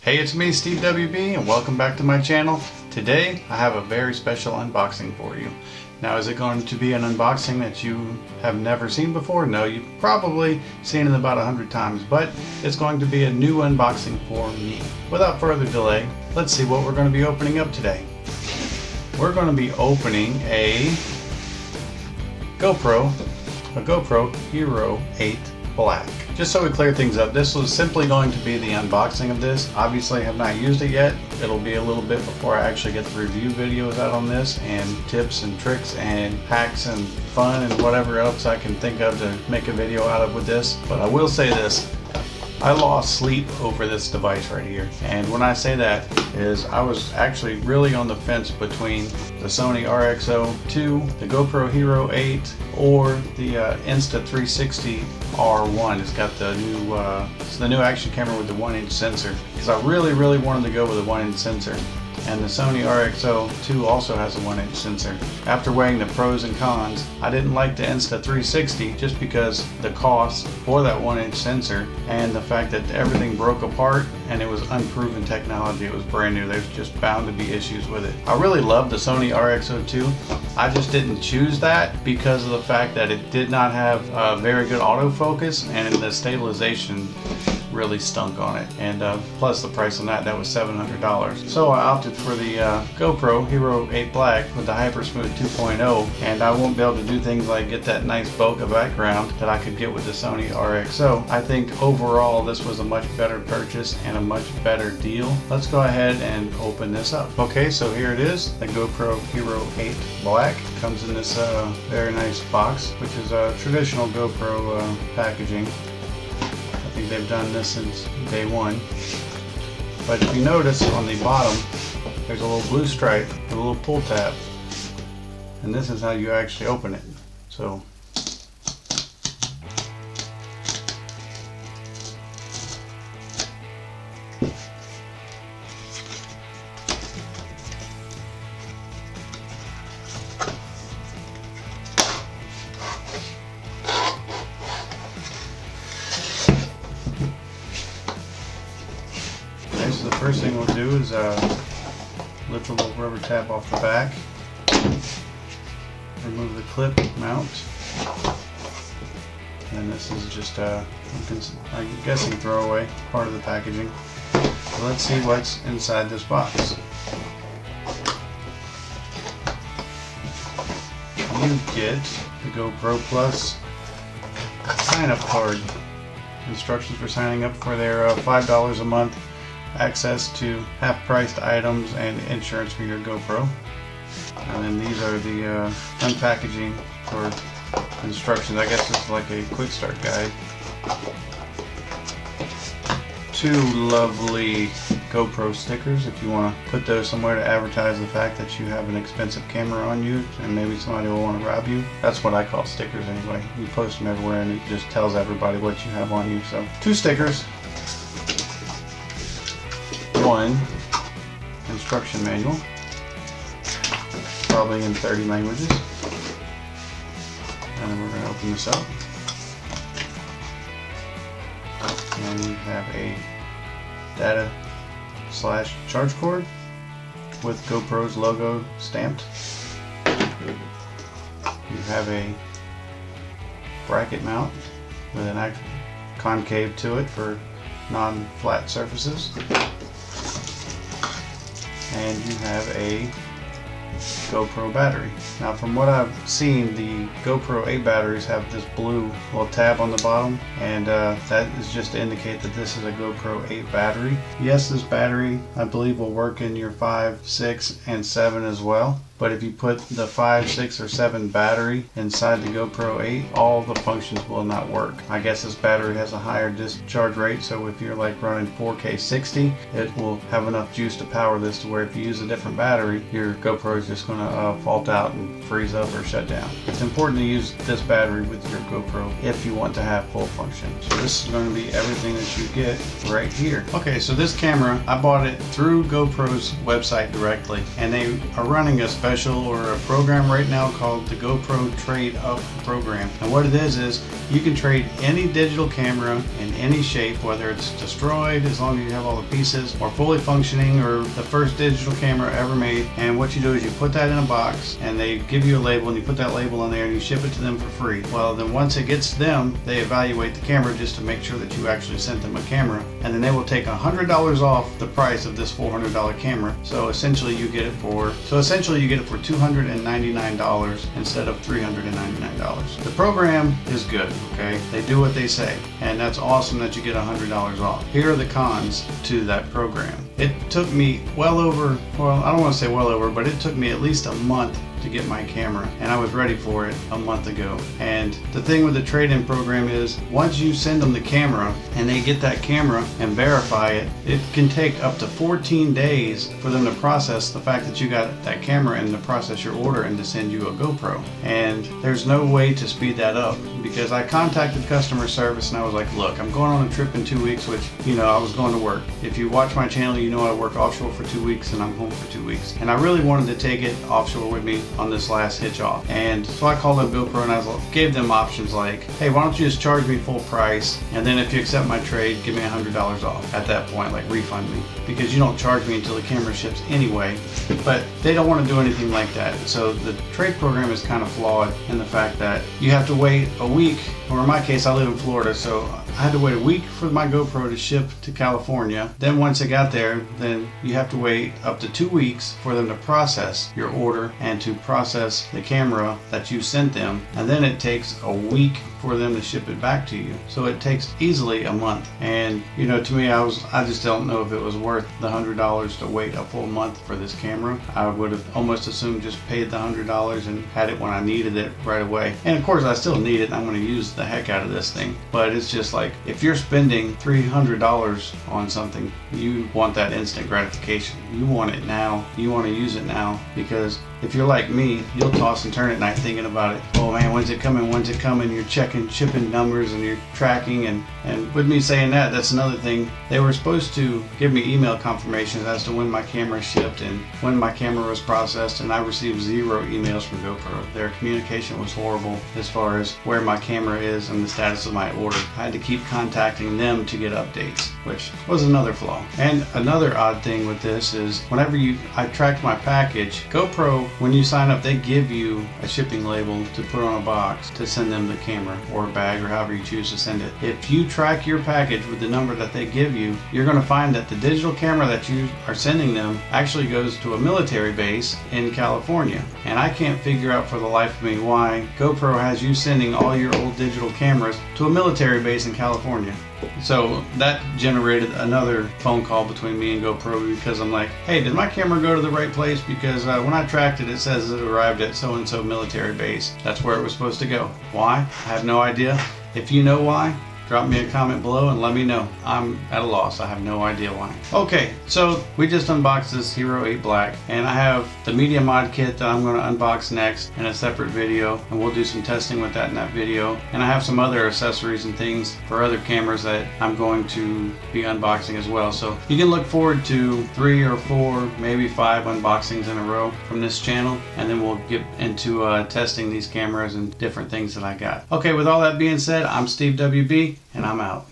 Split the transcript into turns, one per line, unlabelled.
Hey, it's me, SteveWB, and welcome back to my channel. Today, I have a very special unboxing for you. Now, is it going to be an unboxing that you have never seen before? No, you've probably seen it about 100 times, but it's going to be a new unboxing for me. Without further delay, let's see what we're going to be opening up today. We're going to be opening a GoPro Hero 8 Black. Just so we clear things up, this was simply going to be the unboxing of this. Obviously, I have not used it yet. It'll be a little bit before I actually get the review videos out on this, and tips and tricks and hacks and fun and whatever else I can think of to make a video out of with this. But I will say this, I lost sleep over this device right here. And when I say that is I was actually really on the fence between the Sony RX-02, the GoPro Hero 8, or the Insta360 R1. It's got the new action camera with the 1-inch sensor, because I really wanted to go with a 1-inch sensor. And the Sony RX-02 also has a 1-inch sensor. After weighing the pros and cons, I didn't like the Insta360 just because the cost for that 1-inch sensor and the fact that everything broke apart and it was unproven technology. It was brand new. There's just bound to be issues with it. I really love the Sony RX-02. I just didn't choose that because of the fact that it did not have very good autofocus, and the stabilization really stunk on it, and plus the price on that was $700. So I opted for the GoPro Hero 8 Black with the HyperSmooth 2.0, and I won't be able to do things like get that nice bokeh background that I could get with the Sony RX. So I think overall this was a much better purchase and a much better deal. Let's go ahead and open this up. Okay, so here it is, the GoPro Hero 8 Black. Comes in this very nice box, which is traditional GoPro packaging. I think they've done this since day one. But if you notice on the bottom, there's a little blue stripe with a little pull tab. And this is how you actually open it. So so the first thing we'll do is lift a little rubber tab off the back, remove the clip mount, and this is just I'm guessing throwaway part of the packaging. So let's see what's inside this box. You get the GoPro Plus sign-up card. Instructions for signing up for their $5 a month, access to half-priced items, and insurance for your GoPro. And then these are the unpackaging for instructions. I guess this is like a quick start guide. Two lovely GoPro stickers if you want to put those somewhere to advertise the fact that you have an expensive camera on you and maybe somebody will want to rob you. That's what I call stickers anyway. You post them everywhere and it just tells everybody what you have on you. So 2 stickers. 1 instruction manual, probably in 30 languages, and then we're going to open this up, and we have a data / charge cord with GoPro's logo stamped. You have a bracket mount with an actual concave to it for non-flat surfaces. And you have a GoPro battery. Now, from what I've seen, the GoPro 8 batteries have this blue little tab on the bottom, and that is just to indicate that this is a GoPro 8 battery. Yes, this battery I believe will work in your 5, 6, and 7 as well. But if you put the 5, 6, or 7 battery inside the GoPro 8, all the functions will not work. I guess this battery has a higher discharge rate, so if you're like running 4K 60, it will have enough juice to power this to where if you use a different battery, your GoPro is just going to fault out and freeze up or shut down. It's important to use this battery with your GoPro if you want to have full function. So this is going to be everything that you get right here. Okay, so this camera, I bought it through GoPro's website directly, and they are running a special special or a program right now called the GoPro Trade Up program. And what it is you can trade any digital camera in any shape, whether it's destroyed, as long as you have all the pieces, or fully functioning, or the first digital camera ever made. And what you do is you put that in a box and they give you a label, and you put that label on there and you ship it to them for free. Well, then once it gets to them, they evaluate the camera just to make sure that you actually sent them a camera, and then they will take $100 off the price of this $400 camera. So essentially you get it for $299 instead of $399. The program is good, okay? They do what they say, and that's awesome that you get $100 off. Here are the cons to that program. It took me I don't want to say well over, but it took me at least a month to get my camera, and I was ready for it a month ago. And the thing with the trade-in program is once you send them the camera and they get that camera and verify it, it can take up to 14 days for them to process the fact that you got that camera and to process your order and to send you a GoPro. And there's no way to speed that up, because I contacted customer service and I was like, look, I'm going on a trip in 2 weeks, which, I was going to work. If you watch my channel, you know I work offshore for 2 weeks and I'm home for 2 weeks. And I really wanted to take it offshore with me on this last hitch off. And so I called up GoPro and I gave them options like, hey, why don't you just charge me full price, and then if you accept my trade, give me $100 off at that point, like refund me, because you don't charge me until the camera ships anyway. But they don't want to do anything like that. So the trade program is kind of flawed in the fact that you have to wait a week, or in my case, I live in Florida, so I had to wait a week for my GoPro to ship to California. Then once it got there, then you have to wait up to 2 weeks for them to process your order and to process the camera that you sent them. And then it takes a week for them to ship it back to you. So it takes easily a month. And to me, I just don't know if it was worth the $100 to wait a full month for this camera. I would have almost assumed just paid the $100 and had it when I needed it right away. And of course I still need it and I'm going to use the heck out of this thing. But it's just like, if you're spending $300 on something, you want that instant gratification. You want it now. You want to use it now, because if you're like me, you'll toss and turn at night thinking about it. Oh man, when's it coming? When's it coming? You're checking shipping numbers and you're tracking. And with me saying that, that's another thing. They were supposed to give me email confirmations as to when my camera shipped and when my camera was processed, and I received 0 emails from GoPro. Their communication was horrible as far as where my camera is and the status of my order. I had to keep contacting them to get updates, which was another flaw. And another odd thing with this is whenever I tracked my package, GoPro, when you sign up, they give you a shipping label to put on a box to send them the camera or a bag or however you choose to send it. If you track your package with the number that they give you, you're going to find that the digital camera that you are sending them actually goes to a military base in California. And I can't figure out for the life of me why GoPro has you sending all your old digital cameras to a military base in California. So that generated another phone call between me and GoPro, because I'm like, hey, did my camera go to the right place? Because when I tracked it, it says it arrived at so-and-so military base. That's where it was supposed to go. Why? I have no idea. If you know why, drop me a comment below and let me know. I'm at a loss. I have no idea why. Okay, so we just unboxed this Hero 8 Black, and I have the media mod kit that I'm going to unbox next in a separate video, and we'll do some testing with that in that video. And I have some other accessories and things for other cameras that I'm going to be unboxing as well. So you can look forward to 3 or 4, maybe 5 unboxings in a row from this channel, and then we'll get into testing these cameras and different things that I got. Okay, with all that being said, I'm SteveWB, and I'm out.